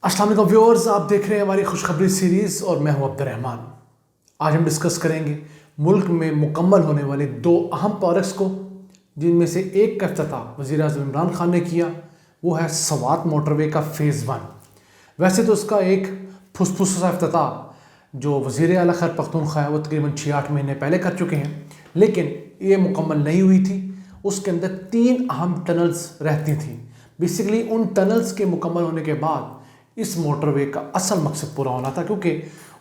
अस्सलाम वालेकुम व्यूअर्स, आप देख रहे हैं हमारी खुशखबरी सीरीज़ और मैं हूं अब्दुर्रहमान। आज हम डिस्कस करेंगे मुल्क में मुकम्मल होने वाले दो अहम प्रोजेक्ट्स को, जिनमें से एक का इफ्तिताह वज़ीर-ए-आज़म इमरान खान ने किया। वो है सवात मोटरवे का फ़ेज़ 1। वैसे तो उसका एक फुसफुस सा इफ्तिताह जो वज़ीर आला खैबर पख्तूनख्वा है वो तकरीबन 6-8 महीने पहले कर चुके हैं, लेकिन ये मुकम्मल नहीं हुई थी। उसके अंदर 3 अहम टनल्स रहती थी। बेसिकली उन टनल्स के मुकम्मल होने के बाद इस मोटरवे का असल मकसद पूरा होना था, क्योंकि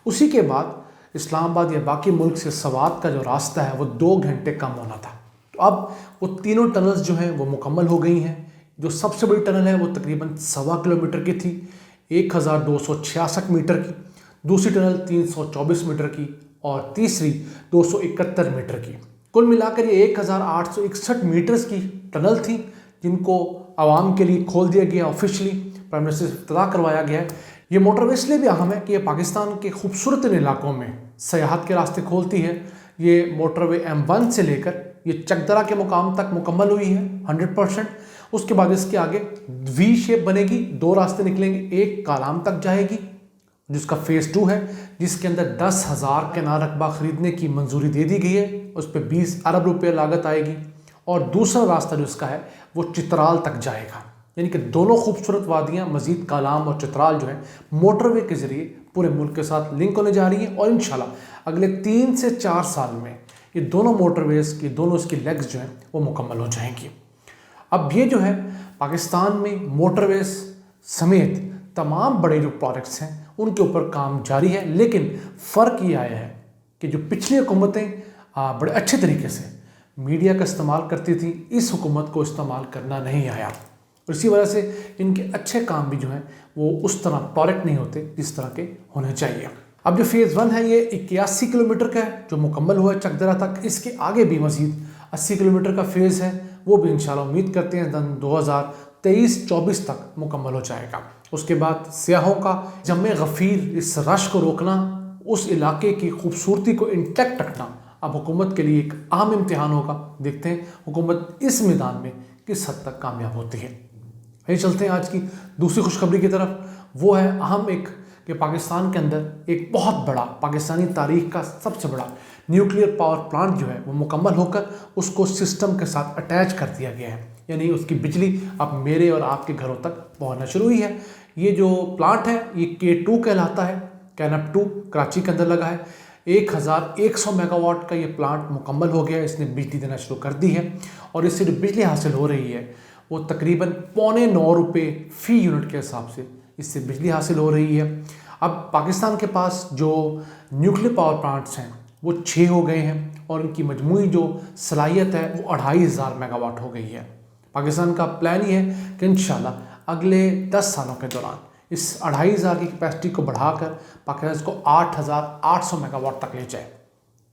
उसी के बाद इस्लामाबाद या बाकी मुल्क से सवात का जो रास्ता है वो 2 घंटे कम होना था। तो अब वो तीनों टनल्स जो हैं वो मुकम्मल हो गई हैं। जो सबसे बड़ी टनल है वो तकरीबन 1.25 किलोमीटर की थी, 1266 मीटर की। दूसरी टनल 324 मीटर की और तीसरी 271 मीटर की। कुल मिलाकर ये 1861 मीटर्स की टनल थी, जिनको आवाम के लिए खोल दिया गया ऑफिशियली। प्राइम मिनिस्टर से इफ्तिताह करवाया गया है। ये मोटरवे इसलिए भी अहम है कि ये पाकिस्तान के खूबसूरत इलाकों में सयाहत के रास्ते खोलती है। ये मोटरवे M1 से लेकर ये चकदरा के मुकाम तक मुकम्मल हुई है 100%। उसके बाद इसके आगे V शेप बनेगी, 2 रास्ते निकलेंगे, एक कालाम तक जाएगी जिसका फ़ेज़ 2 है, जिसके अंदर 10,000 केनाल रकबा ख़रीदने की मंजूरी दे दी गई है। उस पर 20 अरब रुपये लागत आएगी। और दूसरा रास्ता जो इसका है वो चित्राल तक जाएगा, यानी कि दोनों खूबसूरत वादियाँ मज़ीद कालाम और चित्राल जो है मोटरवे के ज़रिए पूरे मुल्क के साथ लिंक होने जा रही हैं। और इंशाल्लाह अगले 3 से 4 साल में ये दोनों मोटरवेज़ की दोनों इसकी लेग्स जो हैं वो मुकम्मल हो जाएंगी। अब ये जो है पाकिस्तान में मोटरवेज़ समेत तमाम बड़े जो प्रोजेक्ट्स हैं उनके ऊपर काम जारी है, लेकिन फ़र्क ये आया है कि जो पिछली हुकूमतें बड़े अच्छे तरीके से मीडिया का इस्तेमाल करती थी, इस हुकूमत को इस्तेमाल करना नहीं आया। और इसी वजह से इनके अच्छे काम भी जो हैं वो उस तरह प्रोजेक्ट नहीं होते जिस तरह के होने चाहिए। अब जो फ़ेज़ 1 है ये 81 किलोमीटर का है जो मुकम्मल हुआ है चकदरा तक। इसके आगे भी मज़ीद 80 किलोमीटर का फ़ेज़ है, वो भी इंशाल्लाह उम्मीद करते हैं 2023-24 तक मुकम्मल हो जाएगा। उसके बाद सियाहों का जम्मे गफ़ीर इस रश को रोकना, उस इलाके की खूबसूरती को इंटैक्ट रखना अब हुकूमत के लिए एक अहम इम्तिहान होगा। देखते हैं हुकूमत इस मैदान में किस हद तक कामयाब होती है। यही चलते हैं आज की दूसरी खुशखबरी की तरफ। वो है अहम एक कि पाकिस्तान के अंदर एक बहुत बड़ा, पाकिस्तानी तारीख का सबसे बड़ा न्यूक्लियर पावर प्लांट जो है वो मुकम्मल होकर उसको सिस्टम के साथ अटैच कर दिया गया है, यानी उसकी बिजली अब मेरे और आपके घरों तक पहुंचना शुरू हुई है। ये जो प्लांट है ये K2 कहलाता है, कैनप 2 कराची के अंदर लगा है। 1100 मेगावाट का ये प्लांट मुकम्मल हो गया, इसने बिजली देना शुरू कर दी है। और इससे जो बिजली हासिल हो रही है वो तकरीबन ₹9.25 फ़ी यूनिट के हिसाब से इससे बिजली हासिल हो रही है। अब पाकिस्तान के पास जो न्यूक्लियर पावर प्लांट्स हैं वो 6 हो गए हैं और इनकी मजमूई जो सलाहियत है वो 2500 मेगावाट हो गई है। पाकिस्तान का प्लान ये है कि इंशाल्लाह अगले 10 सालों के दौरान इस 2500 की कैपेसिटी को बढ़ाकर पाकिस्तान इसको 8800 मेगावाट तक ले जाए।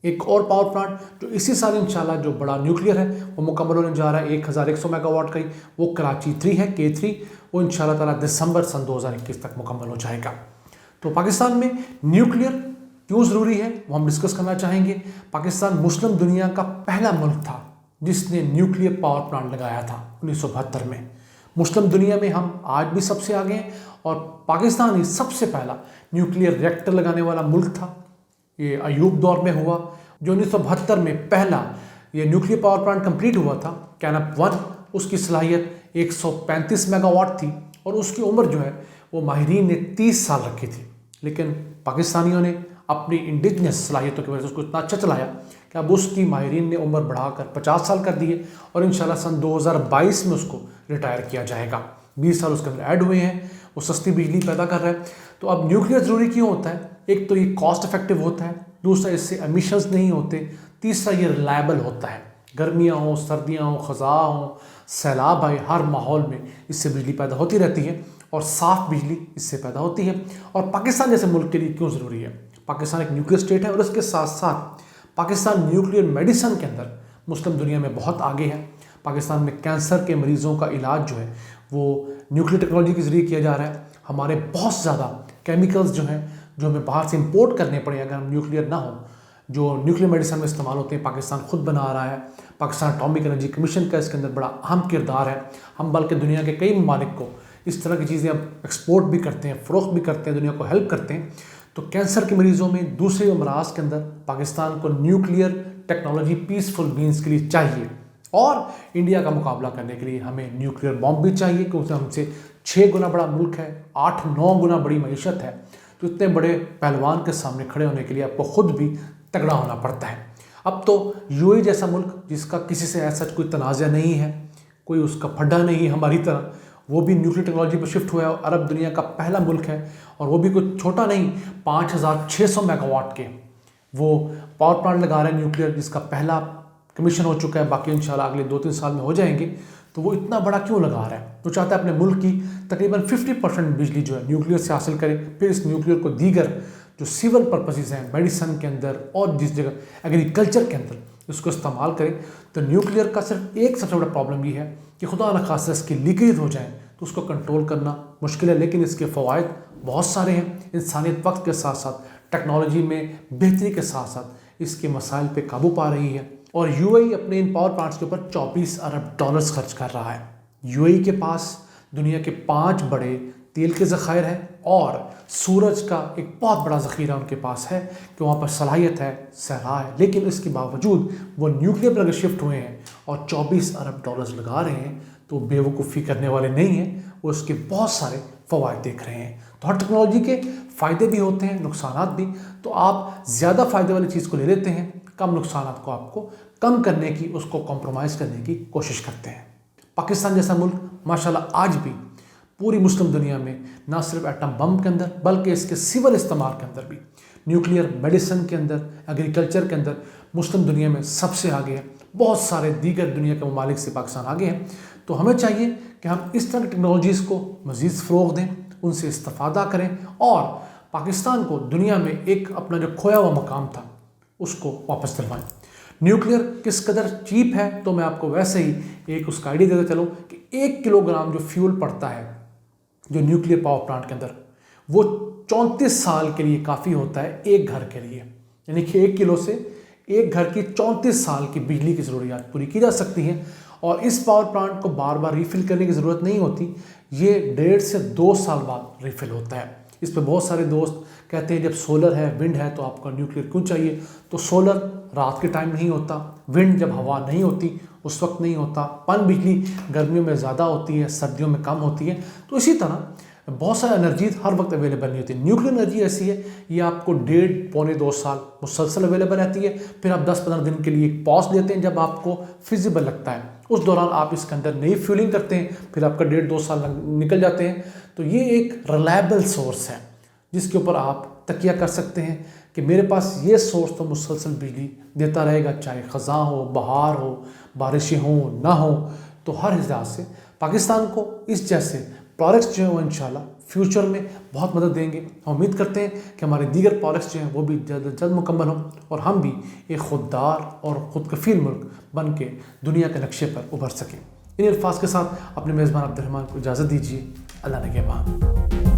एक और पावर प्लांट जो इसी साल इंशाल्लाह जो बड़ा न्यूक्लियर है वो मुकम्मल होने जा रहा है 1100 मेगावाट का ही, वो कराची 3 है, K3। वो इंशाल्लाह ताला दिसंबर सन 2021 तक मुकम्मल हो जाएगा। तो पाकिस्तान में न्यूक्लियर क्यों ज़रूरी है वो हम डिस्कस करना चाहेंगे। पाकिस्तान मुस्लिम दुनिया का पहला मुल्क था जिसने न्यूक्लियर पावर प्लांट लगाया था 1972 में। मुस्लिम दुनिया में हम आज भी सबसे आगे हैं और पाकिस्तान ही सबसे पहला न्यूक्लियर रिएक्टर लगाने वाला मुल्क था। ये अयूब दौर में हुआ, जो 1972 में पहला ये न्यूक्लियर पावर प्लांट कंप्लीट हुआ था कैनप 1। उसकी सलाहियत 135 मेगावाट थी और उसकी उम्र जो है वो माहिरीन ने 30 साल रखी थी, लेकिन पाकिस्तानियों ने अपनी इंडिजिनस सलाहियतों की वजह से उसको इतना अच्छा चलाया कि अब उसकी माहिरीन ने उम्र बढ़ाकर 50 साल कर दी है और इंशाल्लाह सन 2022 में उसको रिटायर किया जाएगा। 20 साल उसके अंदर ऐड हुए हैं, वो सस्ती बिजली पैदा कर रहा है। तो अब न्यूक्लियर ज़रूरी क्यों होता है? एक तो ये कॉस्ट इफेक्टिव होता है, दूसरा इससे एमिशंस नहीं होते, तीसरा ये रिलायबल होता है। गर्मियाँ हों, सर्दियाँ हों, ख़ज़ा हों, सैलाब आए, हर माहौल में इससे बिजली पैदा होती रहती है और साफ़ बिजली इससे पैदा होती है। और पाकिस्तान जैसे मुल्क के लिए क्यों ज़रूरी है? पाकिस्तान एक न्यूक्लियर स्टेट है और इसके साथ साथ पाकिस्तान न्यूक्लियर मेडिसिन के अंदर मुस्लिम दुनिया में बहुत आगे है। पाकिस्तान में कैंसर के मरीज़ों का इलाज जो है वो न्यूक्लियर टेक्नोलॉजी के ज़रिए किया जा रहा है। हमारे बहुत ज़्यादा केमिकल्स जो हैं जो हमें बाहर से इंपोर्ट करने पड़े अगर हम न्यूक्लियर ना हो, जो न्यूक्लियर मेडिसिन में इस्तेमाल होते हैं, पाकिस्तान खुद बना रहा है। पाकिस्तान एटॉमिक एनर्जी कमीशन का इसके अंदर बड़ा अहम किरदार है। हम बल्कि दुनिया के कई ममालिक को इस तरह की चीज़ें अब एक्सपोर्ट भी करते हैं, फ़रोख्त भी करते हैं, दुनिया को हेल्प करते हैं। तो कैंसर के मरीज़ों में, दूसरे अमराज के अंदर पाकिस्तान को न्यूक्लियर टेक्नोलॉजी पीसफुल मीन्स के लिए चाहिए। और इंडिया का मुकाबला करने के लिए हमें न्यूक्लियर बॉम्ब भी चाहिए, क्योंकि हमसे 6 गुना बड़ा मुल्क है, 8-9 गुना बड़ी मईशत है। तो इतने बड़े पहलवान के सामने खड़े होने के लिए आपको खुद भी तगड़ा होना पड़ता है। अब तो यूएई जैसा मुल्क, जिसका किसी से ऐसा कोई तनाज़ा नहीं है, कोई उसका फड्डा नहीं है हमारी तरह, वो भी न्यूक्लियर टेक्नोलॉजी पर शिफ्ट हुआ है और अरब दुनिया का पहला मुल्क है। और वो भी कुछ छोटा नहीं, 5600 मेगावाट के वो पावर प्लांट लगा रहे हैं न्यूक्लियर, जिसका पहला कमीशन हो चुका है, बाकी इंशाल्लाह अगले 2-3 साल में हो जाएंगे। तो वो इतना बड़ा क्यों लगा रहा है? तो चाहता है अपने मुल्क की तकरीबन 50% बिजली जो है न्यूक्लियर से हासिल करे, फिर इस न्यूक्लियर को दीगर जो सिविल पर्पसेस हैं, मेडिसन के अंदर और जिस जगह एग्रीकल्चर के अंदर उसको इस्तेमाल करें। तो न्यूक्लियर का सिर्फ एक सबसे बड़ा प्रॉब्लम ये है कि खुदा न खासा इसकी लीकेज हो जाए तो उसको कंट्रोल करना मुश्किल है, लेकिन इसके फ़वाइद बहुत सारे हैं। इंसानियत वक्त के साथ साथ टेक्नोलॉजी में बेहतरी के साथ साथ इसके मसाइल पे काबू पा रही है। और यूएई अपने इन पावर प्लांट्स के ऊपर 24 अरब डॉलर्स खर्च कर रहा है। यूएई के पास दुनिया के 5 बड़े तेल के ज़खायर हैं और सूरज का एक बहुत बड़ा ज़ख़ीरा उनके पास है कि वहाँ पर सलाहियत है, सहरा है, लेकिन इसके बावजूद वो न्यूक्लियर पर अगर शिफ्ट हुए हैं और 24 अरब डॉलर्स लगा रहे हैं तो बेवकूफ़ी करने वाले नहीं हैं, वो इसके बहुत सारे फ़वाइद देख रहे हैं। तो हर टेक्नोलॉजी के फ़ायदे भी होते हैं, नुकसानात भी। तो आप ज़्यादा फ़ायदे वाली चीज़ को ले लेते हैं, कम नुकसानात को आपको कम करने की, उसको कॉम्प्रोमाइज़ करने की कोशिश करते हैं। पाकिस्तान जैसा मुल्क माशाल्लाह आज भी पूरी मुस्लिम दुनिया में ना सिर्फ एटम बम के अंदर बल्कि इसके सिविल इस्तेमाल के अंदर भी, न्यूक्लियर मेडिसिन के अंदर, एग्रीकल्चर के अंदर मुस्लिम दुनिया में सबसे आगे है। बहुत सारे दीगर दुनिया के ममालिक से पाकिस्तान आगे है। तो हमें चाहिए कि हम इस तरह की टेक्नोलॉजीज़ को मज़ीद फ़रोग़ दें, उनसे इस्तिफ़ादा करें और पाकिस्तान को दुनिया में एक अपना जो खोया हुआ मकाम था उसको वापस दिलवाएं। न्यूक्लियर किस कदर चीप है तो मैं आपको वैसे ही एक उसका आइडिया देता चलूँ कि 1 किलोग्राम जो फ्यूल पड़ता है जो न्यूक्लियर पावर प्लांट के अंदर, वो 34 साल के लिए काफ़ी होता है एक घर के लिए। यानी कि 1 किलो से एक घर की 34 साल की बिजली की ज़रूरियात पूरी की जा सकती हैं। और इस पावर प्लांट को बार बार रीफ़िल करने की ज़रूरत नहीं होती, ये 1.5 से 2 साल बाद रीफ़िल होता है। इस पर बहुत सारे दोस्त कहते हैं जब सोलर है, विंड है तो आपको न्यूक्लियर क्यों चाहिए? तो सोलर रात के टाइम नहीं होता, विंड जब हवा नहीं होती उस वक्त नहीं होता, पन बिजली गर्मियों में ज़्यादा होती है, सर्दियों में कम होती है। तो इसी तरह बहुत सारी एनर्जी हर वक्त अवेलेबल नहीं होती। न्यूक्लियर एनर्जी ऐसी है, ये आपको 1.5-2 साल मुसलसल अवेलेबल रहती है। फिर आप 10-15 दिन के लिए एक पॉज लेते हैं जब आपको फिजिबल लगता है, उस दौरान आप इसके अंदर नई फ्यूलिंग करते हैं, फिर आपका 1.5-2 साल निकल जाते हैं। तो ये एक रिलायबल सोर्स है जिसके ऊपर आप तकिया कर सकते हैं कि मेरे पास ये सोर्स तो मुसलसल बिजली देता रहेगा, चाहे ख़ज़ां हो, बहार हो, बारिशें हों ना हो। तो हर हिसाब से पाकिस्तान को इस जैसे प्रोजेक्ट्स जो हैं वो इंशाल्लाह फ्यूचर में बहुत मदद देंगे। हम उम्मीद करते हैं कि हमारे दीगर प्रोजेक्ट्स जो हैं वो भी जल्द जल्द मुकम्मल हों और हम भी एक खुददार और ख़ुद कफ़ील मुल्क बन के दुनिया के नक्शे पर उभर सकें। इन अल्फाज के साथ अपने मेज़बान अब्दुर्रहमान को इजाज़त दीजिए। अल्लाह निगहबान।